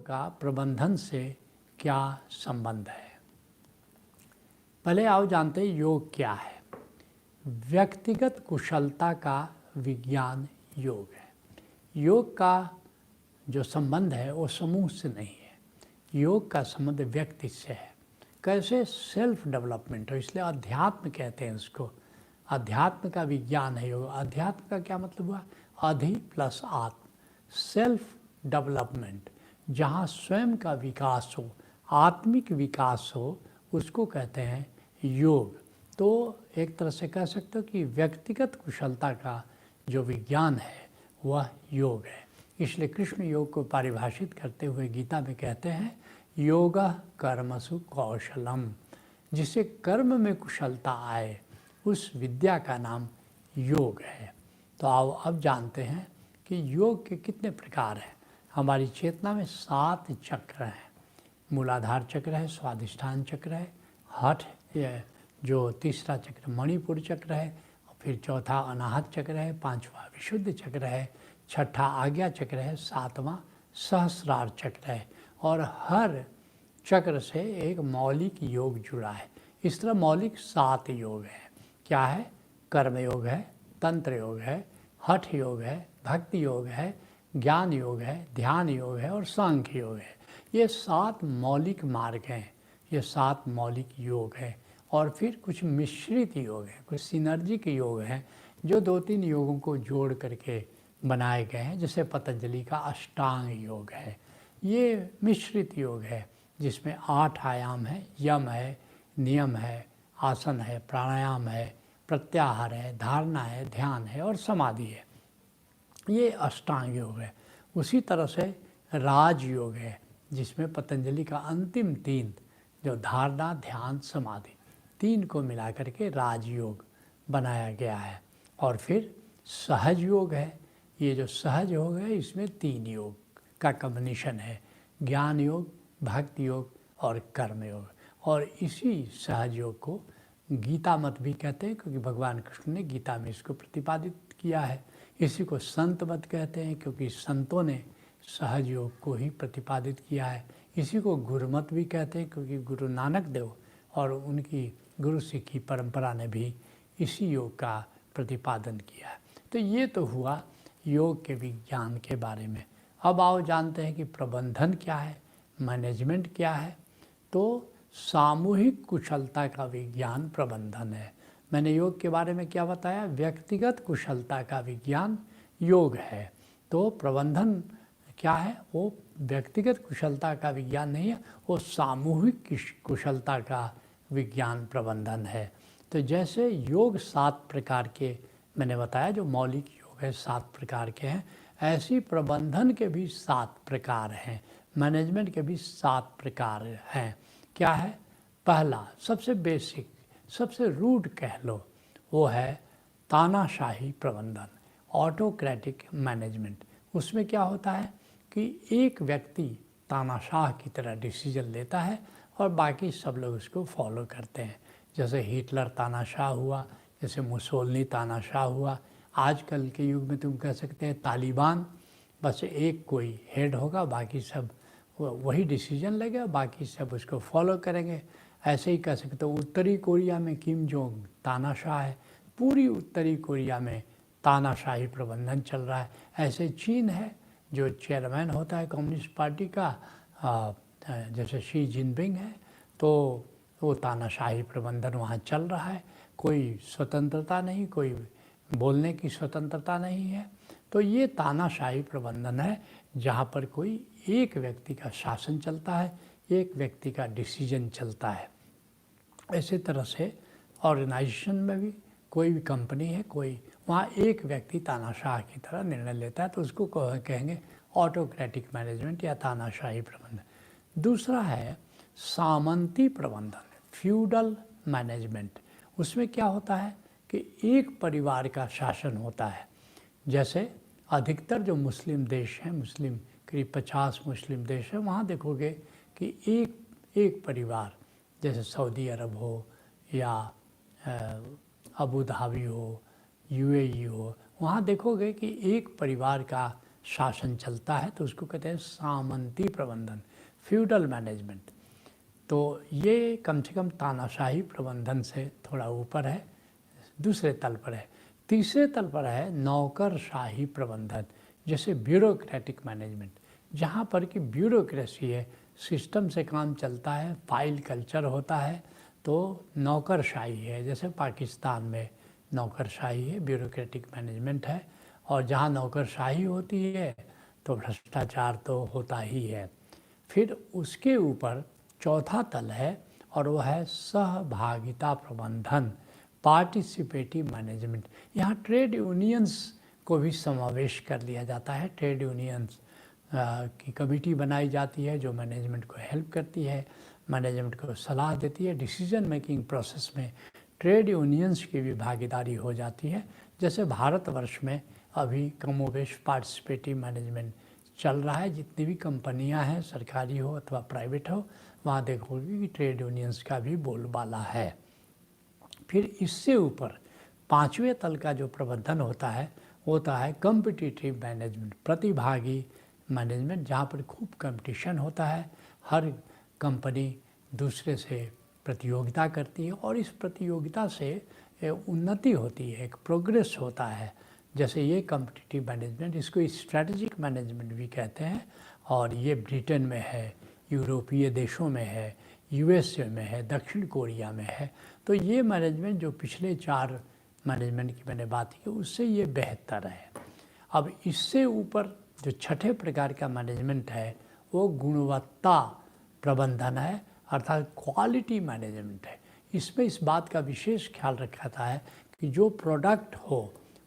का प्रबंधन से क्या संबंध है? पहले आओ जानते हैं योग क्या है। व्यक्तिगत कुशलता का विज्ञान योग है। योग का जो संबंध है वो समूह से नहीं है, योग का संबंध व्यक्ति से है। कैसे? सेल्फ डेवलपमेंट हो, इसलिए अध्यात्म कहते हैं उसको। अध्यात्म का विज्ञान है योग। अध्यात्म का क्या मतलब हुआ? अधि प्लस आत्म, सेल्फ डेवलपमेंट, जहाँ स्वयं का विकास हो, आत्मिक विकास हो, उसको कहते हैं योग। तो एक तरह से कह सकते हो कि व्यक्तिगत कुशलता का जो विज्ञान है वह योग है। इसलिए कृष्ण योग को परिभाषित करते हुए गीता में कहते हैं योगः कर्मसु कौशलम, जिसे कर्म में कुशलता आए उस विद्या का नाम योग है। तो आओ अब जानते हैं कि योग के कितने प्रकार हैं। हमारी चेतना में 7 चक्र हैं। मूलाधार चक्र है, स्वाधिष्ठान चक्र है, हठ जो तीसरा चक्र मणिपुर चक्र है, फिर चौथा अनाहत चक्र है, 5वां विशुद्ध चक्र है, 6ठा आज्ञा चक्र है, 7वां सहस्रार चक्र है। और हर चक्र से एक मौलिक योग जुड़ा है। इस तरह मौलिक 7 योग हैं। क्या है? कर्म योग है, तंत्र योग है, हठ योग है, भक्ति योग है, ज्ञान योग है, ध्यान योग है और सांख्य योग है। ये 7 मौलिक मार्ग हैं, ये 7 मौलिक योग हैं। और फिर कुछ मिश्रित योग हैं, कुछ सिनर्जी के योग हैं जो 2-3 योगों को जोड़ करके बनाए गए हैं। जैसे पतंजलि का अष्टांग योग है, ये मिश्रित योग है जिसमें 8 आयाम है, यम है, नियम है, आसन है, प्राणायाम है, प्रत्याहार है, धारणा है, ध्यान है और समाधि है। ये अष्टांग योग है। उसी तरह से राज योग है जिसमें पतंजलि का अंतिम 3 जो धारणा, ध्यान, समाधि 3 को मिला करके राजयोग बनाया गया है। और फिर सहज योग है। ये जो सहज योग है इसमें 3 योग का कॉम्बिनेशन है, ज्ञान योग, भक्ति योग और कर्म योग। और इसी सहज योग को गीता मत भी कहते हैं, क्योंकि भगवान कृष्ण ने गीता में इसको प्रतिपादित किया है। इसी को संत मत कहते हैं, क्योंकि संतों ने सहज योग को ही प्रतिपादित किया है। इसी को गुरुमत भी कहते हैं, क्योंकि गुरु नानक देव और उनकी गुरु सिक्खी परंपरा ने भी इसी योग का प्रतिपादन किया है। तो ये तो हुआ योग के विज्ञान के बारे में। अब आओ जानते हैं कि प्रबंधन क्या है, मैनेजमेंट क्या है। तो सामूहिक कुशलता का विज्ञान प्रबंधन है। मैंने योग के बारे में क्या बताया? व्यक्तिगत कुशलता का विज्ञान योग है। तो प्रबंधन क्या है? वो व्यक्तिगत कुशलता का विज्ञान नहीं है, वो सामूहिक कुशलता का विज्ञान प्रबंधन है। तो जैसे योग 7 प्रकार के मैंने बताया, जो मौलिक योग है 7 प्रकार के हैं, ऐसी प्रबंधन के भी 7 प्रकार हैं, मैनेजमेंट के भी 7 प्रकार हैं। क्या है? पहला सबसे बेसिक, सबसे रूट कह लो, वो है तानाशाही प्रबंधन, ऑटोक्रेटिक मैनेजमेंट। उसमें क्या होता है कि एक व्यक्ति तानाशाह की तरह डिसीजन लेता है और बाकी सब लोग उसको फॉलो करते हैं। जैसे हिटलर तानाशाह हुआ, जैसे मुसोलिनी तानाशाह हुआ। आजकल के युग में तुम कह सकते हैं तालिबान, बस एक कोई हेड होगा, बाकी सब वही डिसीजन लेगा, बाकी सब उसको फॉलो करेंगे। ऐसे ही कह सकते हो उत्तरी कोरिया में किम जोंग तानाशाह है, पूरी उत्तरी कोरिया में तानाशाही प्रबंधन चल रहा है। ऐसे चीन है, जो चेयरमैन होता है कम्युनिस्ट पार्टी का, जैसे शी जिनपिंग है, तो वो तानाशाही प्रबंधन वहाँ चल रहा है। कोई स्वतंत्रता नहीं, कोई बोलने की स्वतंत्रता नहीं है। तो ये तानाशाही प्रबंधन है, जहाँ पर कोई एक व्यक्ति का शासन चलता है, एक व्यक्ति का डिसीजन चलता है। इसी तरह से ऑर्गेनाइजेशन में भी कोई भी कंपनी है, कोई वहाँ एक व्यक्ति तानाशाह की तरह निर्णय लेता है, तो उसको कहेंगे ऑटोक्रेटिक मैनेजमेंट या तानाशाही प्रबंधन। दूसरा है सामंती प्रबंधन, फ्यूडल मैनेजमेंट। उसमें क्या होता है कि एक परिवार का शासन होता है। जैसे अधिकतर जो मुस्लिम देश हैं, मुस्लिम करीब 50 मुस्लिम देश हैं, वहाँ देखोगे कि एक परिवार, जैसे सऊदी अरब हो या अबू धाबी हो, यूएई हो, वहाँ देखोगे कि एक परिवार का शासन चलता है तो उसको कहते हैं सामंती प्रबंधन, फ्यूडल मैनेजमेंट। तो ये कम से कम तानाशाही प्रबंधन से थोड़ा ऊपर है, दूसरे तल पर है। तीसरे तल पर है नौकरशाही प्रबंधन, जैसे ब्यूरोक्रेटिक मैनेजमेंट, जहाँ पर कि ब्यूरोक्रेसी है, सिस्टम से काम चलता है, फाइल कल्चर होता है, तो नौकरशाही है। जैसे पाकिस्तान में नौकरशाही है, ब्यूरोक्रेटिक मैनेजमेंट है। और जहाँ नौकरशाही होती है तो भ्रष्टाचार तो होता ही है। फिर उसके ऊपर चौथा तल है और वह है सहभागिता प्रबंधन, पार्टिसिपेटिव मैनेजमेंट। यहाँ ट्रेड यूनियंस को भी समावेश कर लिया जाता है। ट्रेड यूनियंस की कमेटी बनाई जाती है जो मैनेजमेंट को हेल्प करती है, मैनेजमेंट को सलाह देती है। डिसीजन मेकिंग प्रोसेस में ट्रेड यूनियंस की भी भागीदारी हो जाती है। जैसे भारतवर्ष में अभी कमोबेश पार्टिसिपेटिव मैनेजमेंट चल रहा है। जितनी भी कंपनियां हैं, सरकारी हो अथवा प्राइवेट हो, वहाँ देखोगे कि ट्रेड यूनियंस का भी बोलबाला है। फिर इससे ऊपर पांचवें तल का जो प्रबंधन होता है वो होता है कॉम्पिटिटिव मैनेजमेंट, प्रतिभागी मैनेजमेंट, जहाँ पर खूब कंपटीशन होता है। हर कंपनी दूसरे से प्रतियोगिता करती है और इस प्रतियोगिता से उन्नति होती है, एक प्रोग्रेस होता है। जैसे ये कॉम्पिटिटिव मैनेजमेंट, इसको स्ट्रैटेजिक मैनेजमेंट भी कहते हैं। और ये ब्रिटेन में है, यूरोपीय देशों में है, यूएसए में है, दक्षिण कोरिया में है। तो ये मैनेजमेंट जो पिछले 4 मैनेजमेंट की मैंने बात की उससे ये बेहतर है। अब इससे ऊपर जो छठे प्रकार का मैनेजमेंट है वो गुणवत्ता प्रबंधन है, अर्थात क्वालिटी मैनेजमेंट है। इसमें इस बात का विशेष ख्याल रखा जाता है कि जो प्रोडक्ट हो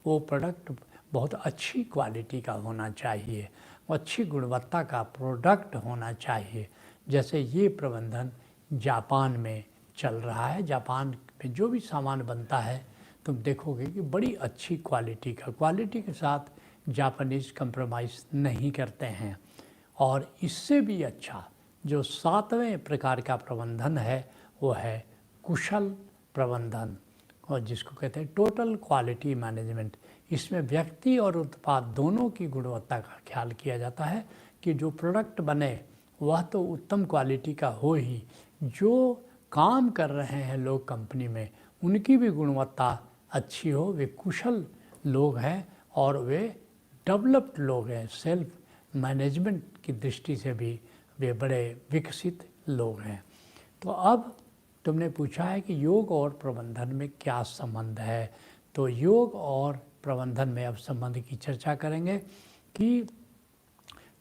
वो प्रोडक्ट बहुत अच्छी क्वालिटी का होना चाहिए, अच्छी गुणवत्ता का प्रोडक्ट होना चाहिए। जैसे ये प्रबंधन जापान में चल रहा है। जापान में जो भी सामान बनता है तुम देखोगे कि बड़ी अच्छी क्वालिटी का, क्वालिटी के साथ जापानीज कंप्रोमाइज़ नहीं करते हैं। और इससे भी अच्छा जो 7वें प्रकार का प्रबंधन है वो है कुशल प्रबंधन, और जिसको कहते हैं टोटल क्वालिटी मैनेजमेंट। इसमें व्यक्ति और उत्पाद दोनों की गुणवत्ता का ख्याल किया जाता है कि जो प्रोडक्ट बने वह तो उत्तम क्वालिटी का हो ही, जो काम कर रहे हैं लोग कंपनी में उनकी भी गुणवत्ता अच्छी हो, वे कुशल लोग हैं और वे डेवलप्ड लोग हैं, सेल्फ मैनेजमेंट की दृष्टि से भी वे बड़े विकसित लोग हैं। तो अब तुमने पूछा है कि योग और प्रबंधन में क्या संबंध है। तो योग और प्रबंधन में अब संबंध की चर्चा करेंगे कि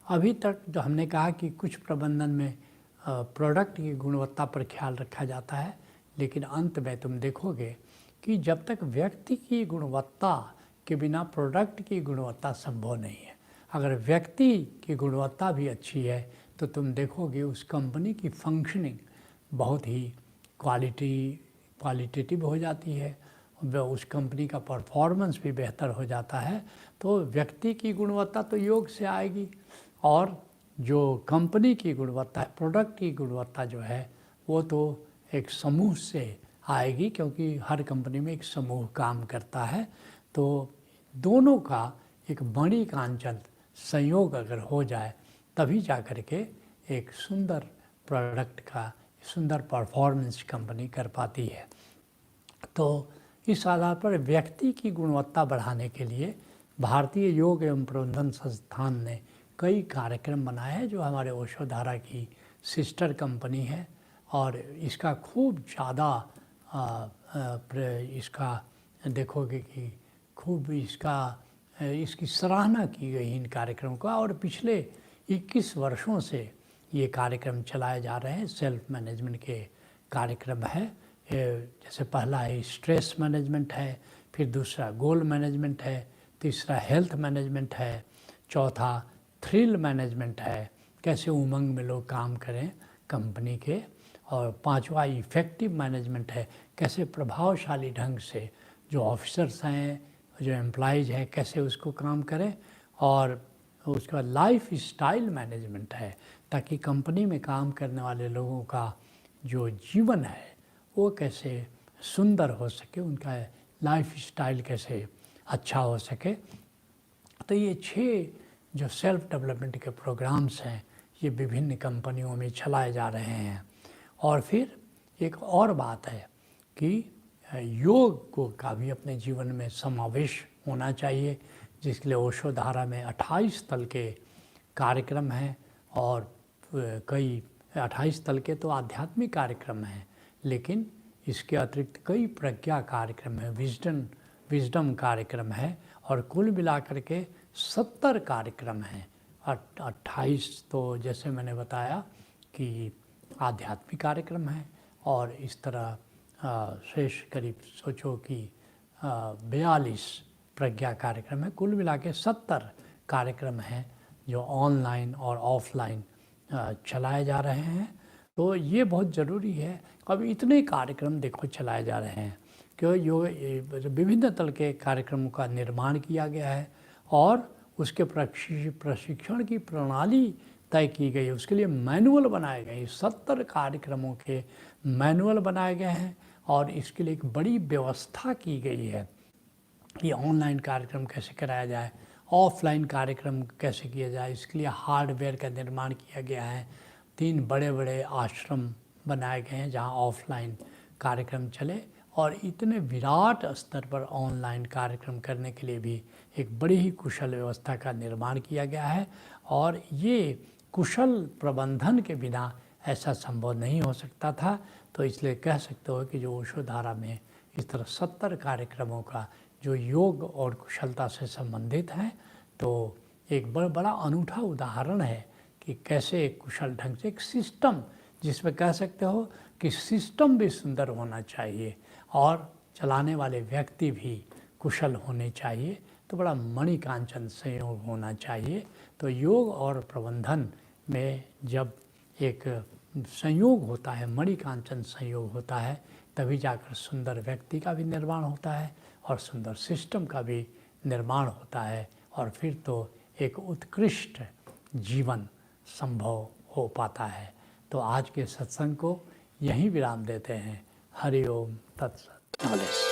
अभी तक जो हमने कहा कि कुछ प्रबंधन में प्रोडक्ट की गुणवत्ता पर ख्याल रखा जाता है, लेकिन अंत में तुम देखोगे कि जब तक व्यक्ति की गुणवत्ता के बिना प्रोडक्ट की गुणवत्ता संभव नहीं है। अगर व्यक्ति की गुणवत्ता भी अच्छी है तो तुम देखोगे उस कंपनी की फंक्शनिंग बहुत ही क्वालिटेटिव हो जाती है, उस कंपनी का परफॉर्मेंस भी बेहतर हो जाता है। तो व्यक्ति की गुणवत्ता तो योग से आएगी और जो कंपनी की गुणवत्ता है, प्रोडक्ट की गुणवत्ता जो है वो तो एक समूह से आएगी, क्योंकि हर कंपनी में एक समूह काम करता है। तो दोनों का एक मणि कांचन संयोग अगर हो जाए तभी जा कर के एक सुंदर प्रोडक्ट का, सुंदर परफॉर्मेंस कंपनी कर पाती है। तो इस आधार पर व्यक्ति की गुणवत्ता बढ़ाने के लिए भारतीय योग एवं प्रबंधन संस्थान ने कई कार्यक्रम बनाए हैं, जो हमारे ओशोधारा की सिस्टर कंपनी है। और इसका खूब ज़्यादा इसका देखोगे कि खूब इसकी सराहना की गई इन कार्यक्रमों का। और पिछले 21 वर्षों से ये कार्यक्रम चलाए जा रहे हैं। सेल्फ मैनेजमेंट के कार्यक्रम है। जैसे पहला है स्ट्रेस मैनेजमेंट है, फिर दूसरा गोल मैनेजमेंट है, तीसरा हेल्थ मैनेजमेंट है, चौथा थ्रिल मैनेजमेंट है, कैसे उमंग में लोग काम करें कंपनी के, और पांचवा इफ़ेक्टिव मैनेजमेंट है, कैसे प्रभावशाली ढंग से जो ऑफिसर्स हैं, जो एम्प्लॉइज हैं, कैसे उसको काम करें। और उसका लाइफ स्टाइल मैनेजमेंट है, ताकि कंपनी में काम करने वाले लोगों का जो जीवन है वो कैसे सुंदर हो सके, उनका लाइफ स्टाइल कैसे अच्छा हो सके। तो ये 6 जो सेल्फ डेवलपमेंट के प्रोग्राम्स हैं ये विभिन्न कंपनियों में चलाए जा रहे हैं। और फिर एक और बात है कि योग को का भी अपने जीवन में समावेश होना चाहिए, जिसके लिए ओशो धारा में 28 तल के कार्यक्रम हैं और कई 28 तल के तो आध्यात्मिक कार्यक्रम हैं, लेकिन इसके अतिरिक्त कई प्रज्ञा कार्यक्रम है, विजडम कार्यक्रम है और कुल मिलाकर के 70 कार्यक्रम हैं। 28 तो जैसे मैंने बताया कि आध्यात्मिक कार्यक्रम है और इस तरह शेष करीब सोचो कि 42 प्रज्ञा कार्यक्रम है। कुल मिला के 70 कार्यक्रम हैं जो ऑनलाइन और ऑफलाइन चलाए जा रहे हैं। तो ये बहुत ज़रूरी है। अब इतने कार्यक्रम देखो चलाए जा रहे हैं कि विभिन्न तल के कार्यक्रमों का निर्माण किया गया है और उसके प्रशिक्षण की प्रणाली तय की गई है। उसके लिए मैनुअल बनाए गए, 70 कार्यक्रमों के मैनुअल बनाए गए हैं और इसके लिए एक बड़ी व्यवस्था की गई है कि ऑनलाइन कार्यक्रम कैसे कराया जाए, ऑफलाइन कार्यक्रम कैसे किया जाए। इसके लिए हार्डवेयर का निर्माण किया गया है। 3 बड़े बड़े आश्रम बनाए गए हैं जहां ऑफलाइन कार्यक्रम चले और इतने विराट स्तर पर ऑनलाइन कार्यक्रम करने के लिए भी एक बड़ी ही कुशल व्यवस्था का निर्माण किया गया है। और ये कुशल प्रबंधन के बिना ऐसा संभव नहीं हो सकता था। तो इसलिए कह सकते हो कि जो ओशो धारा में इस तरह 70 कार्यक्रमों का जो योग और कुशलता से संबंधित हैं, तो एक बड़ा अनूठा उदाहरण है कि कैसे एक कुशल ढंग से एक सिस्टम, जिसमें कह सकते हो कि सिस्टम भी सुंदर होना चाहिए और चलाने वाले व्यक्ति भी कुशल होने चाहिए, तो बड़ा मणिकांचन संयोग होना चाहिए। तो योग और प्रबंधन में जब एक संयोग होता है, मणिकांचन संयोग होता है, तभी जाकर सुंदर व्यक्ति का भी निर्माण होता है और सुंदर सिस्टम का भी निर्माण होता है और फिर तो एक उत्कृष्ट जीवन संभव हो पाता है। तो आज के सत्संग को यहीं विराम देते हैं। हरि ओम तत्सत।